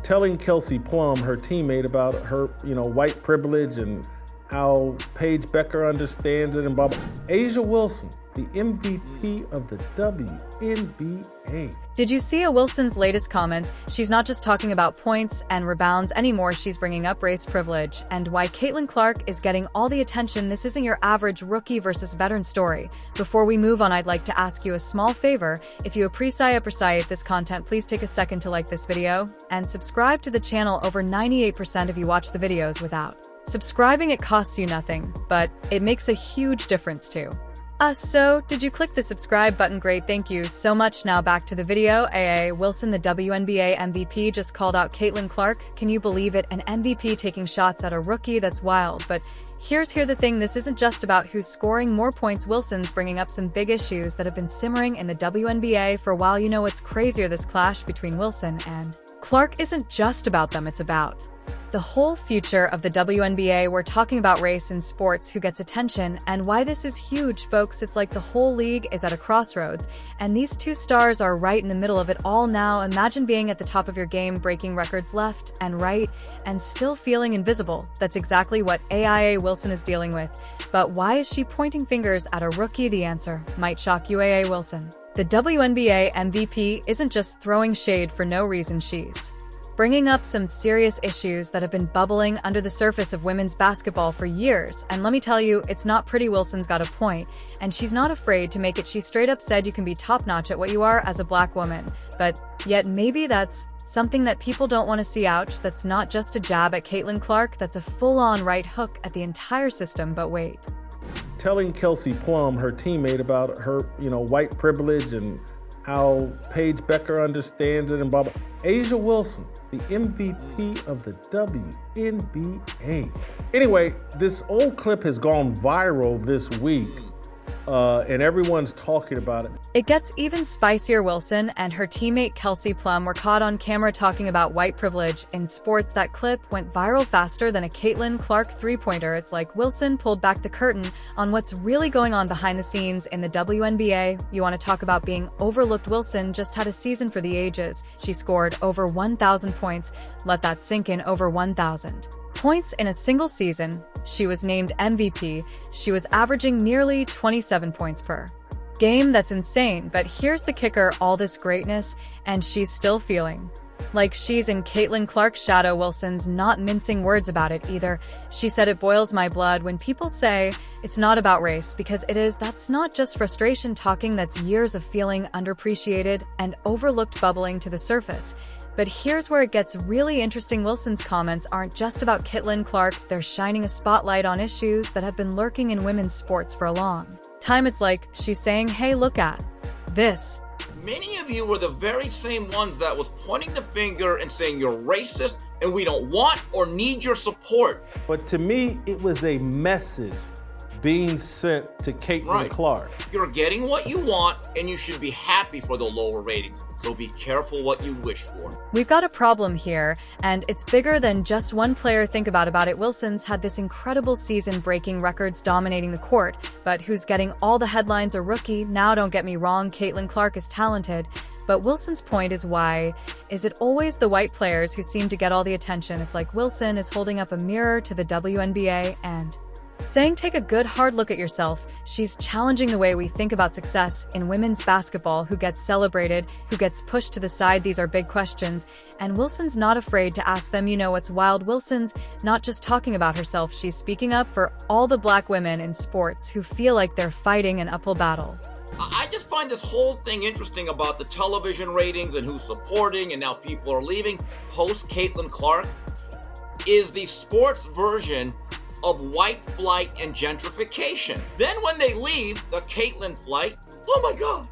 telling Kelsey Plum, her teammate, about her, white privilege and how Paige Becker understands it and blah, blah. A'ja Wilson, the MVP of the WNBA. Did you see Wilson's latest comments? She's not just talking about points and rebounds anymore, she's bringing up race privilege and why Caitlin Clark is getting all the attention. This isn't your average rookie versus veteran story. Before we move on, I'd like to ask you a small favor. If you appreciate this content, please take a second to like this video and subscribe to the channel. Over 98% of you watch the videos without subscribing. It costs you nothing, but it makes a huge difference too. So, did you click the subscribe button? Great, thank you so much. Now back to the video. A'ja Wilson, the WNBA MVP, just called out Caitlin Clark. Can you believe it? An MVP taking shots at a rookie? That's wild. But here's the thing, this isn't just about who's scoring more points. Wilson's bringing up some big issues that have been simmering in the WNBA for a while. You know what's crazier? This clash between Wilson and Clark isn't just about them, it's about the whole future of the WNBA. We're talking about race in sports, who gets attention, and why this is huge, folks. It's like the whole league is at a crossroads, and these two stars are right in the middle of it all now. Imagine being at the top of your game, breaking records left and right, and still feeling invisible. That's exactly what A'ja Wilson is dealing with. But why is she pointing fingers at a rookie? The answer might shock you. A'ja Wilson, the WNBA MVP, isn't just throwing shade for no reason. She's bringing up some serious issues that have been bubbling under the surface of women's basketball for years. And let me tell you, it's not pretty. Wilson's got a point, and she's not afraid to make it. She straight up said you can be top-notch at what you are as a black woman, but yet maybe that's something that people don't want to see. Ouch, that's not just a jab at Caitlin Clark, that's a full-on right hook at the entire system. But wait. Telling Kelsey Plum, her teammate, about her, white privilege and how Paige Becker understands it and blah, blah. A'ja Wilson, the MVP of the WNBA. Anyway, this old clip has gone viral this week, and everyone's talking about it. It gets even spicier. Wilson and her teammate Kelsey Plum were caught on camera talking about white privilege in sports. That clip went viral faster than a Caitlin Clark three-pointer. It's like Wilson pulled back the curtain on what's really going on behind the scenes in the WNBA. You want to talk about being overlooked? Wilson just had a season for the ages. She scored over 1,000 points. Let that sink in. Over 1,000 points in a single season. She was named MVP. She was averaging nearly 27 points per game. That's insane. But here's the kicker, all this greatness, and she's still feeling like she's in Caitlin Clark's shadow. Wilson's not mincing words about it either. She said, it boils my blood when people say it's not about race, because it is. That's not just frustration talking, that's years of feeling underappreciated and overlooked bubbling to the surface. But here's where it gets really interesting. Wilson's comments aren't just about Caitlin Clark, they're shining a spotlight on issues that have been lurking in women's sports for a long time. It's like she's saying, hey, look at this. Many of you were the very same ones that was pointing the finger and saying you're racist and we don't want or need your support. But to me, it was a message being sent to Caitlin Clark. You're getting what you want, and you should be happy for the lower ratings. So be careful what you wish for. We've got a problem here, and it's bigger than just one player. Think about it. Wilson's had this incredible season, breaking records, dominating the court, but who's getting all the headlines? A rookie. Now, don't get me wrong, Caitlin Clark is talented, but Wilson's point is, why is it always the white players who seem to get all the attention? It's like Wilson is holding up a mirror to the WNBA and saying, take a good hard look at yourself. She's challenging the way we think about success in women's basketball. Who gets celebrated? Who gets pushed to the side? These are big questions, and Wilson's not afraid to ask them. You know what's wild? Wilson's not just talking about herself, she's speaking up for all the black women in sports who feel like they're fighting an uphill battle. I just find this whole thing interesting about the television ratings and who's supporting, and now people are leaving. Post Caitlin Clark is the sports version of white flight and gentrification. Then when they leave, the Caitlin flight, oh my God,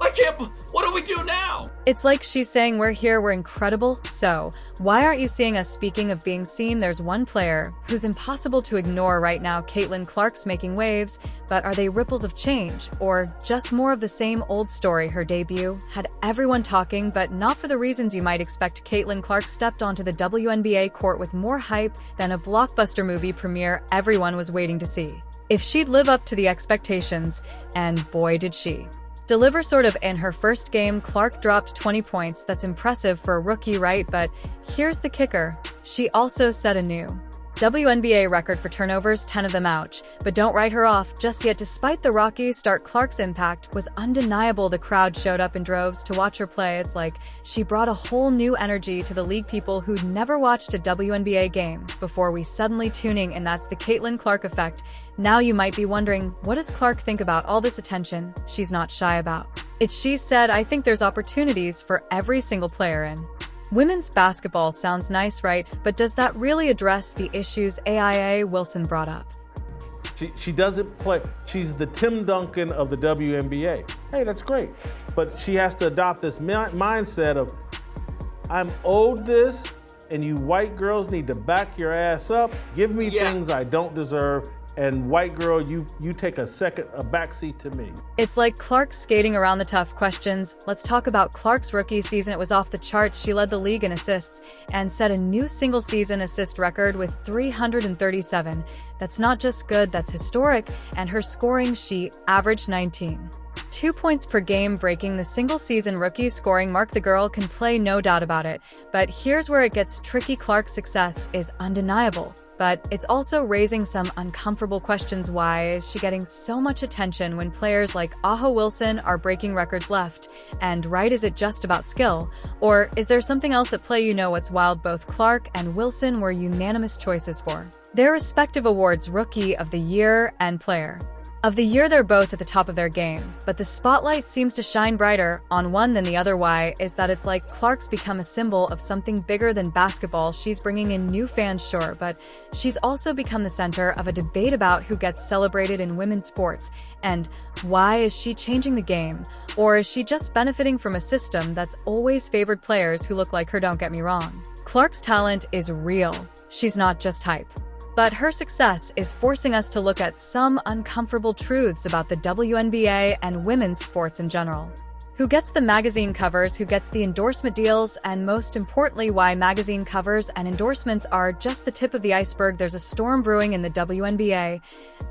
I can't, what do we do now? It's like she's saying, we're here, we're incredible, so why aren't you seeing us? Speaking of being seen, there's one player who's impossible to ignore right now. Caitlin Clark's making waves, but are they ripples of change or just more of the same old story? Her debut had everyone talking, but not for the reasons you might expect. Caitlin Clark stepped onto the WNBA court with more hype than a blockbuster movie premiere. Everyone was waiting to see if she'd live up to the expectations, and boy did she. Deliver sort of in her first game, Clark dropped 20 points. That's impressive for a rookie, right? But here's the kicker. She also set a new WNBA record for turnovers, 10 of them, ouch. But don't write her off just yet. Despite the rocky start, Clark's impact was undeniable. The crowd showed up in droves to watch her play. It's like she brought a whole new energy to the league. People who'd never watched a WNBA game before we suddenly tuning, and that's the Caitlin Clark effect. Now you might be wondering, what does Clark think about all this attention she's not shy about? She said, I think there's opportunities for every single player in women's basketball. Sounds nice, right? But does that really address the issues AIA Wilson brought up? She doesn't play. She's the Tim Duncan of the WNBA. Hey, that's great. But she has to adopt this mindset of, I'm owed this, and you white girls need to back your ass up, give me things I don't deserve, and white girl, you take a backseat to me. It's like Clark skating around the tough questions. Let's talk about Clark's rookie season. It was off the charts. She led the league in assists and set a new single-season assist record with 337. That's not just good, that's historic. And her scoring, she averaged 19.2 points per game, breaking the single-season rookie scoring mark. The girl can play, no doubt about it. But here's where it gets tricky. Clark's success is undeniable, but it's also raising some uncomfortable questions. Why is she getting so much attention when players like Aho Wilson are breaking records left and right? Is it just about skill? Or is there something else at play? You know what's wild? Both Clark and Wilson were unanimous choices for their respective awards, Rookie of the Year and Player of the Year. They're both at the top of their game, but the spotlight seems to shine brighter on one than the other. Why is that? It's like Clark's become a symbol of something bigger than basketball. She's bringing in new fans, sure, but she's also become the center of a debate about who gets celebrated in women's sports. And why is she changing the game? Or is she just benefiting from a system that's always favored players who look like her? Don't get me wrong. Clark's talent is real. She's not just hype. But her success is forcing us to look at some uncomfortable truths about the WNBA and women's sports in general. Who gets the magazine covers, who gets the endorsement deals, and most importantly, why magazine covers and endorsements are just the tip of the iceberg. There's a storm brewing in the WNBA,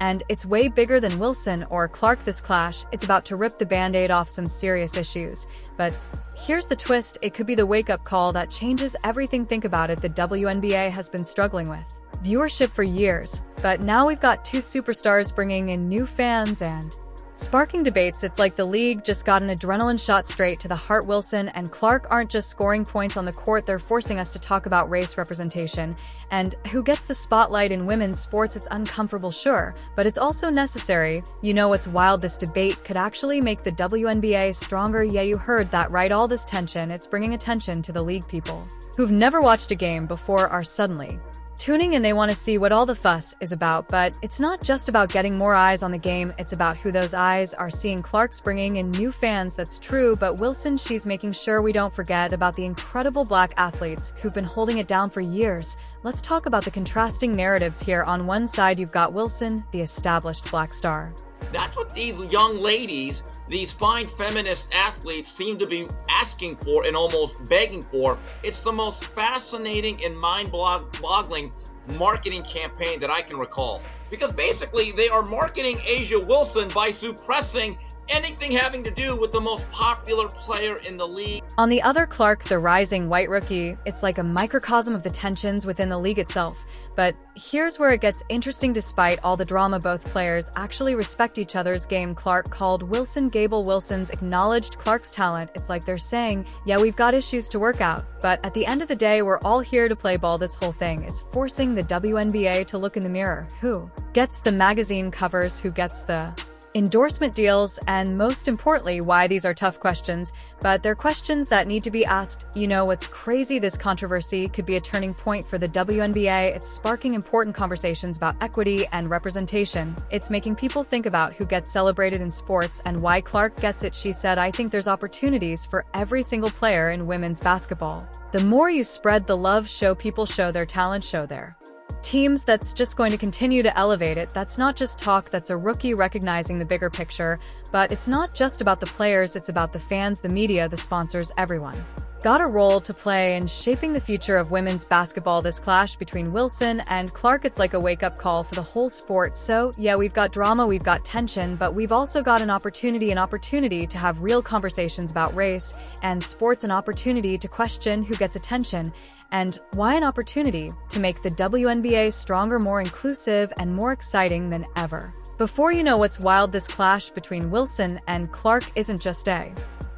and it's way bigger than Wilson or Clark. This clash, it's about to rip the Band-Aid off some serious issues. But here's the twist, it could be the wake-up call that changes everything. Think about it, the WNBA has been struggling with viewership for years, but now we've got two superstars bringing in new fans and sparking debates. It's like the league just got an adrenaline shot straight to the heart. Wilson and Clark aren't just scoring points on the court, they're forcing us to talk about race representation and who gets the spotlight in women's sports. It's uncomfortable, sure, but it's also necessary. You know what's wild? This debate could actually make the WNBA stronger. Yeah, you heard that right. All this tension, it's bringing attention to the league. People who've never watched a game before are suddenly tuning in. They want to see what all the fuss is about. But it's not just about getting more eyes on the game, it's about who those eyes are seeing. Clark's bringing in new fans, that's true, but Wilson, she's making sure we don't forget about the incredible black athletes who've been holding it down for years. Let's talk about the contrasting narratives here. On one side, you've got Wilson, the established black star. That's what these young ladies, these fine feminist athletes, seem to be asking for and almost begging for. It's the most fascinating and mind-boggling marketing campaign that I can recall. Because basically, they are marketing A'ja Wilson by suppressing anything having to do with the most popular player in the league. On the other, Clark, the rising white rookie, it's like a microcosm of the tensions within the league itself. But here's where it gets interesting. Despite all the drama, both players actually respect each other's game. Clark called Wilson Gable. Wilson's acknowledged Clark's talent. It's like they're saying, yeah, we've got issues to work out, but at the end of the day, we're all here to play ball. This whole thing is forcing the WNBA to look in the mirror. Who gets the magazine covers? Who gets the endorsement deals? And most importantly, why? These are tough questions, but they're questions that need to be asked. You know what's crazy? This controversy could be a turning point for the WNBA. It's sparking important conversations about equity and representation. It's making people think about who gets celebrated in sports and why. Clark gets it. She said, I think there's opportunities for every single player in women's basketball. The more you spread the love, show people, show their talent, show their teams, that's just going to continue to elevate it. That's not just talk, that's a rookie recognizing the bigger picture. But it's not just about the players, it's about the fans, the media, the sponsors, everyone. got a role to play in shaping the future of women's basketball. This clash between Wilson and Clark, it's like a wake-up call for the whole sport. So, yeah, we've got drama, we've got tension, but we've also got an opportunity to have real conversations about race and sports, an opportunity to question who gets attention, and why an opportunity to make the WNBA stronger, more inclusive, and more exciting than ever. Before you know what's wild, this clash between Wilson and Clark isn't just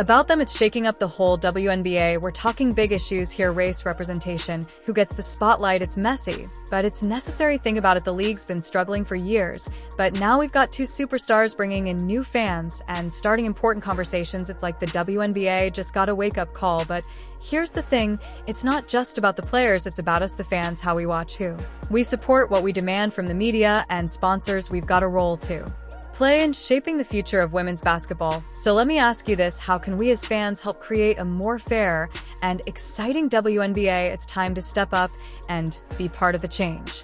about them, it's shaking up the whole WNBA. We're talking big issues here: race representation, who gets the spotlight. It's messy, but it's a necessary thing about it. The league's been struggling for years, but now we've got two superstars bringing in new fans and starting important conversations. It's like the WNBA just got a wake-up call. But here's the thing, it's not just about the players, it's about us, the fans, how we watch, who we support, what we demand from the media and sponsors. We've got a role to play in shaping the future of women's basketball. So let me ask you this: how can we as fans help create a more fair and exciting WNBA? It's time to step up and be part of the change.